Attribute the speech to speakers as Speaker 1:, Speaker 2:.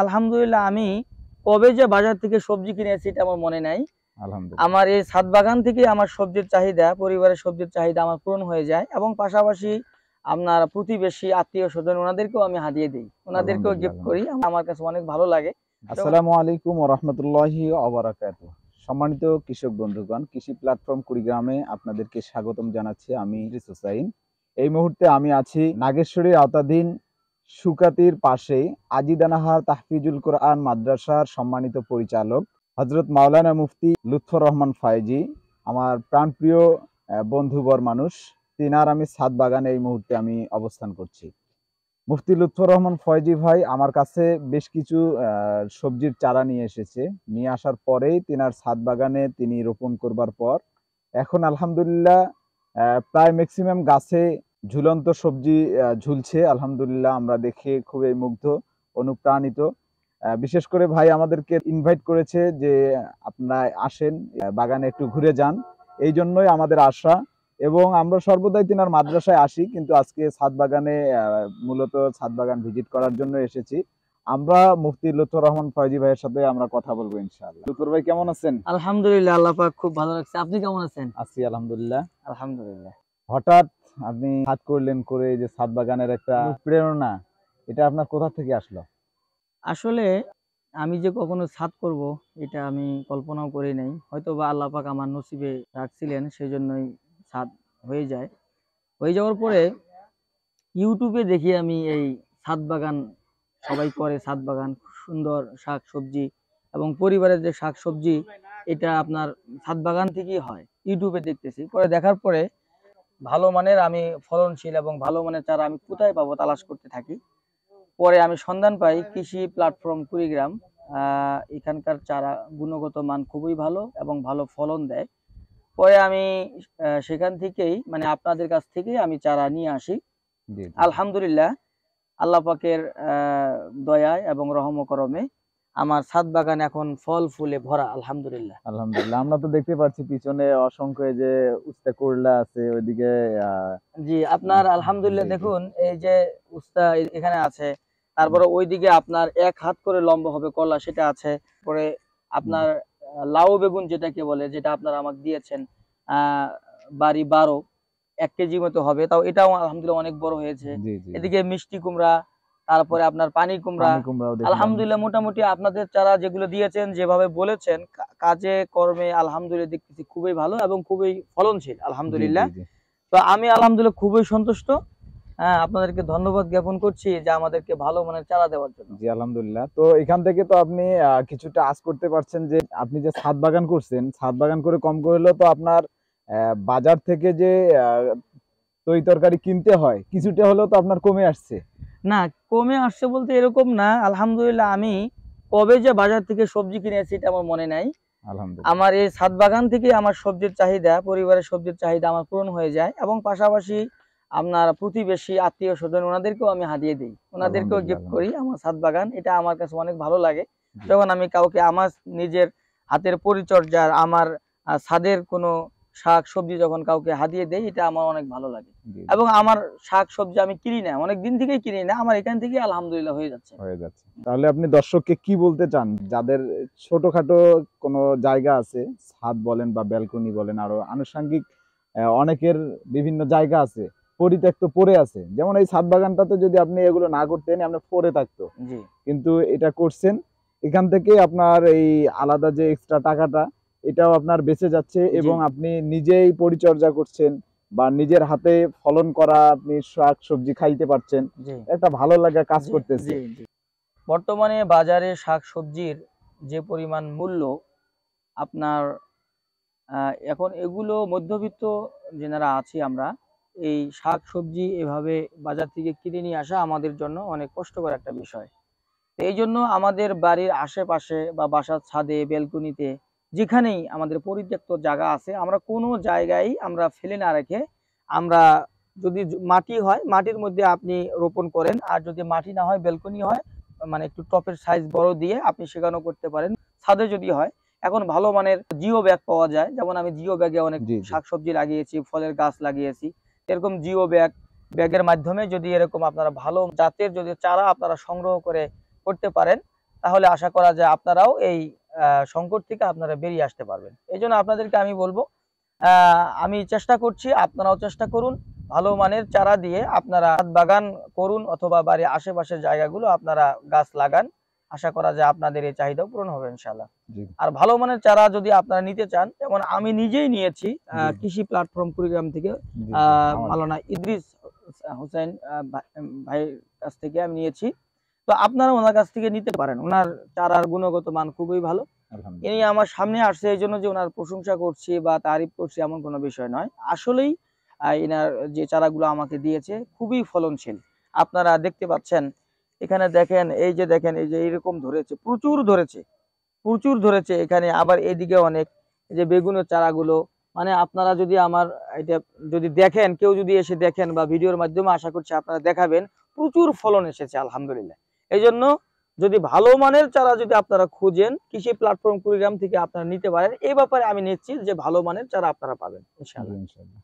Speaker 1: আলহামদুলিল্লাহ, আমি কবে যে বাজার থেকে সবজি কিনেছি এটা আমার মনে নাই।
Speaker 2: আলহামদুলিল্লাহ।
Speaker 1: আমার এই ছাদ বাগান থেকে আমার সবজির চাহিদা, পরিবারের সবজির চাহিদা আমার পূরণ হয়ে যায় এবং পাশাপাশি আপনার প্রতিবেশী আত্মীয় স্বজন ওনাদেরকেও আমি হাদিয়ে দিই, ওনাদেরকেও
Speaker 2: আলহামদুলিল্লাহ।
Speaker 1: গিফট করি।
Speaker 2: আলহামদুলিল্লাহ।
Speaker 1: আমার কাছে অনেক ভালো লাগে।
Speaker 2: আসসালামু আলাইকুম ওয়া রাহমাতুল্লাহি ওয়া বারাকাতুহু। সম্মানিত কৃষক বন্ধুগণ, কৃষি প্ল্যাটফর্ম কুড়িগ্রামে আপনাদেরকে স্বাগতম জানাচ্ছি। আমি ইদ্রিস হোসাইন। এই মুহূর্তে আমি আছি নাগেশ্বরীর আওতাধীন সুকাতির পাশে আজিদানাহার তাহফিজুল কোরআন মাদ্রাসার সম্মানিত পরিচালক হযরত মাওলানা মুফতি লুৎফর রহমান ফয়েজী, আমার প্রাণপ্রিয় বন্ধুবর মানুষ। তিনার আমি ছাদ বাগানে এই মুহূর্তে আমি অবস্থান করছি। মুফতি লুৎফর রহমান ফয়েজী ভাই আমার কাছে বেশ কিছু সবজির চারা নিয়ে এসেছে। নিয়ে আসার পরেই তিনার ছাদ বাগানে তিনি রোপণ করবার পর এখন আলহামদুলিল্লাহ প্রায় ম্যাক্সিমাম গাছে ঝুলন্ত সবজি ঝুলছে। আলহামদুলিল্লাহ, আমরা দেখে খুবই মুগ্ধ, অনুপ্রাণিত। বিশেষ করে ভাই আমাদেরকে ইনভাইট করেছে যে আপনারা আসেন, বাগানে একটু ঘুরে যান। এই জন্যই আমাদের আশা, এবং আমরা সর্বদাই তিনার মাদ্রাসায় আসি, কিন্তু আজকে ছাদ বাগানে মূলত ছাদ বাগান ভিজিট করার জন্য এসেছি। আমরা মুফতি লুৎফর রহমান ফয়েজী ভাইয়ের সাথে আমরা কথা বলবো ইনশাআল্লাহ। লুৎফর ভাই কেমন আছেন?
Speaker 1: আলহামদুলিল্লাহ, আল্লাহ পাক খুব ভালো লাগছে। আপনি কেমন আছেন?
Speaker 2: আছি আলহামদুলিল্লাহ।
Speaker 1: আলহামদুলিল্লাহ।
Speaker 2: হঠাৎ আপনি ছাদ করলেন করে, এই যে ছাদ বাগানের একটা প্রেরণা, এটা আপনার কোথা থেকে আসলো?
Speaker 1: আসলে আমি যে কখনো ছাদ করব এটা আমি কল্পনাও করি নাই। হয়তো বা আল্লাহ পাক আমার নসিবে রাখছিলেন, সেই জন্যই ছাদ হয়ে যায়। হয়ে যাওয়ার পরে ইউটিউবে দেখি আমি এই ছাদ বাগান, সবাই করে ছাদ বাগান, সুন্দর শাক সবজি এবং পরিবারের যে শাক সবজি এটা আপনার ছাদ বাগান থেকেই হয়। ইউটিউবে দেখতেছি, পরে দেখার পরে ভালো মানের আমি ফলনশীল এবং ভালো মানের চারা আমি কোথায় পাবো তালাশ করতে থাকি। পরে আমি সন্ধান পাই কৃষি প্ল্যাটফর্ম কুড়িগ্রাম। এখানকার চারা গুণগত মান খুবই ভালো এবং ভালো ফলন দেয়। পরে আমি সেখান থেকেই মানে আপনাদের কাছ থেকেই আমি চারা নিয়ে আসি।
Speaker 2: জি।
Speaker 1: আলহামদুলিল্লাহ, আল্লাহ পাকের দয়ায় এবং রহম করমে আমার ছাদ বাগান এখন ফল ফুলে ভরা। আলহামদুলিল্লাহ।
Speaker 2: আলহামদুলিল্লাহ, আমরা তো দেখতে পাচ্ছি পিছনে অসংখ্য এই যে উস্তা করলা আছে ওইদিকে।
Speaker 1: জি, আপনার আলহামদুলিল্লাহ
Speaker 2: জি জি।
Speaker 1: দেখুন এই যে উস্তা এখানে আছে, তারপরে ওইদিকে আপনার এক হাত করে লম্বা হবে কলা সেটা আছে। পরে আপনার লাউ বেগুন যেটাকে বলে, যেটা আপনারা আমাকে দিয়েছেন আহ বাড়ি 12 1 কেজি মতো হবে, তাও এটাও আলহামদুলিল্লাহ অনেক বড় হয়েছে।
Speaker 2: জি জি।
Speaker 1: এদিকে মিষ্টি কুমড়া, তারপরে আপনার পানি কুমড়া।
Speaker 2: পানি কুমড়াও দেখলাম।
Speaker 1: আলহামদুলিল্লাহ, মোটামুটি আপনাদের চারা যেগুলো দিয়েছেন, যেভাবে বলেছেন, কাজে কর্মে আলহামদুলিল্লাহ দেখতেছি খুবই ভালো এবং খুবই ফলনশীল।
Speaker 2: জি জি
Speaker 1: আলহামদুলিল্লাহ।
Speaker 2: জি।
Speaker 1: তো আমি আলহামদুলিল্লাহ খুবই সন্তুষ্ট। হ্যাঁ, আপনাদেরকে ধন্যবাদ জ্ঞাপন করছি যে আমাদেরকে ভালো মানের চারা দেওয়ার জন্য।
Speaker 2: জি আলহামদুলিল্লাহ। তো এখান থেকে তো আপনি কিছুটা আঁচ করতে পারছেন যে আপনি যে ছাদ বাগান করছেন, ছাদ বাগান করে কম করে হলেও তো আপনার বাজার থেকে যে তরি তরকারি কিনতে হয় কিছুটা হলেও তো আপনার কমে আসছে।
Speaker 1: না, কমে আসছে বলতে এরকম না। আলহামদুলিল্লাহ, আমি কবে যে বাজার থেকে সবজি কিনেছি এটা আমার মনে নাই।
Speaker 2: আলহামদুলিল্লাহ।
Speaker 1: আমার এই ছাদ বাগান থেকে আমার সবজির চাহিদা, পরিবারের সবজির চাহিদা আমার পূরণ হয়ে যায় এবং পাশাপাশি আপনার প্রতিবেশী আত্মীয় স্বজন ওনাদেরকেও আমি হাদিয়ে দিই, ওনাদেরকেও
Speaker 2: আলহামদুলিল্লাহ।
Speaker 1: গিফট করি। আমার ছাদ বাগান এটা আমার কাছে অনেক ভালো লাগে।
Speaker 2: জি।
Speaker 1: যখন আমি কাউকে আমার নিজের হাতের পরিচর্যার আমার ছাদের কোনো শাক সবজি যখন কাউকে হাদিয়ে দেই, এটা আমার অনেক ভালো লাগে।
Speaker 2: জি জি।
Speaker 1: এবং আমার শাক সবজি আমি কিনি না, অনেক দিন থেকেই কিনি না, আমার এখান থেকে আলহামদুলিল্লাহ হয়ে যাচ্ছে।
Speaker 2: হয়ে যাচ্ছে। তাহলে আপনি দর্শককে কি বলতে চান, যাদের ছোটখাটো কোনো জায়গা আছে, ছাদ বলেন বা ব্যালকনি বলেন, আরো আনুষঙ্গিক অনেকের বিভিন্ন জায়গা আছে পরিত্যক্ত পড়ে আছে, যেমন এই ছাদ বাগানটাতে যদি আপনি এগুলো না করতেন আপনি পড়ে থাকতো,
Speaker 1: জি
Speaker 2: কিন্তু এটা করছেন, এখান থেকে আপনার এই আলাদা যে এক্সট্রা টাকাটা এটাও আপনার বেঁচে যাচ্ছে,
Speaker 1: জি
Speaker 2: এবং আপনি নিজেই পরিচর্যা করছেন বা নিজের হাতে ফলন করা আপনি শাক সবজি খাইতে পারছেন,
Speaker 1: জি
Speaker 2: একটা ভালো লাগা কাজ
Speaker 1: জি
Speaker 2: করতেছে।
Speaker 1: জি জি। বর্তমানে বাজারে শাক সবজির যে পরিমাণ মূল্য আপনার, এখন এগুলো মধ্যবিত্ত যারা আছি আমরা, এই শাক সবজি এভাবে বাজার থেকে কিনে নিয়ে আসা আমাদের জন্য অনেক কষ্টকর একটা বিষয়। তো এই জন্য আমাদের বাড়ির আশেপাশে বা বাসার ছাদে ব্যালকনিতে যেখানেই আমাদের পরিত্যক্ত জায়গা আছে, আমরা কোনো জায়গায় আমরা ফেলে না রেখে আমরা যদি মাটি হয় মাটির মধ্যে আপনি রোপণ করেন, আর যদি মাটি না হয় ব্যালকনি হয়, মানে একটু টপের সাইজ বড় দিয়ে আপনি সেখানেও করতে পারেন। ছাদে যদি হয়, এখন ভালো মানের জিও ব্যাগ পাওয়া যায়, যেমন আমি জিও ব্যাগে অনেক
Speaker 2: জি জি।
Speaker 1: শাকসবজি লাগিয়েছি, ফলের গাছ লাগিয়েছি। এরকম জিও ব্যাগের মাধ্যমে যদি এরকম আপনারা ভালো জাতের যদি চারা আপনারা সংগ্রহ করে করতে পারেন, তাহলে আশা করা যায় আপনারাও এই সংকট থেকে আপনারা বেরিয়ে আসতে পারবেন। এই জন্য আপনাদেরকে আমি বলবো, আমি চেষ্টা করছি, আপনারাও চেষ্টা করুন। ভালো মানের চারা দিয়ে আপনারা ছাদ বাগান করুন, অথবা বাড়ির আশেপাশের জায়গাগুলো আপনারা গাছ লাগান। আশা করা যায় আপনাদের এই চাহিদা পূরণ হবে ইনশাআল্লাহ।
Speaker 2: জি
Speaker 1: আর ভালো মানের চারা যদি আপনারা নিতে চান, যেমন আমি নিজেই নিয়েছি
Speaker 2: জি
Speaker 1: কৃষি প্ল্যাটফর্ম কুড়িগ্রাম থেকে,
Speaker 2: জি জি আমার
Speaker 1: মাওলানা ইদ্রিস হোসেন ভাইয়ের কাছ থেকে আমি নিয়েছি। তো আপনারা ওনার কাছ থেকে নিতে পারেন। ওনার চারার গুণগত মান খুবই ভালো। ইনি
Speaker 2: আলহামদুলিল্লাহ।
Speaker 1: আমার সামনে আসছে এই জন্য যে ওনার প্রশংসা করছি বা তারিফ করছি এমন কোনো বিষয় নয়। আসলেই এনার যে চারাগুলো আমাকে দিয়েছে খুবই ফলনশীল। আপনারা দেখতে পাচ্ছেন, এখানে দেখেন, এই যে দেখেন, এই যে এরকম ধরেছে, প্রচুর ধরেছে, প্রচুর ধরেছে এখানে। আবার এদিকে অনেক, এই যে বেগুনের চারাগুলো, মানে আপনারা যদি আমার এটা যদি দেখেন, কেউ যদি এসে দেখেন বা ভিডিওর মাধ্যমে আশা করছি আপনারা দেখাবেন, প্রচুর ফলন এসেছে আলহামদুলিল্লাহ। এই জন্য যদি ভালো মানের চারা যদি আপনারা খুঁজেন, কৃষি প্ল্যাটফর্ম কুড়িগ্রাম থেকে আপনারা নিতে পারেন। এই ব্যাপারে আমি নিশ্চিত যে ভালো মানের চারা আপনারা পাবেন
Speaker 2: জি
Speaker 1: ইনশাআল্লাহ।
Speaker 2: ইনশাআল্লাহ।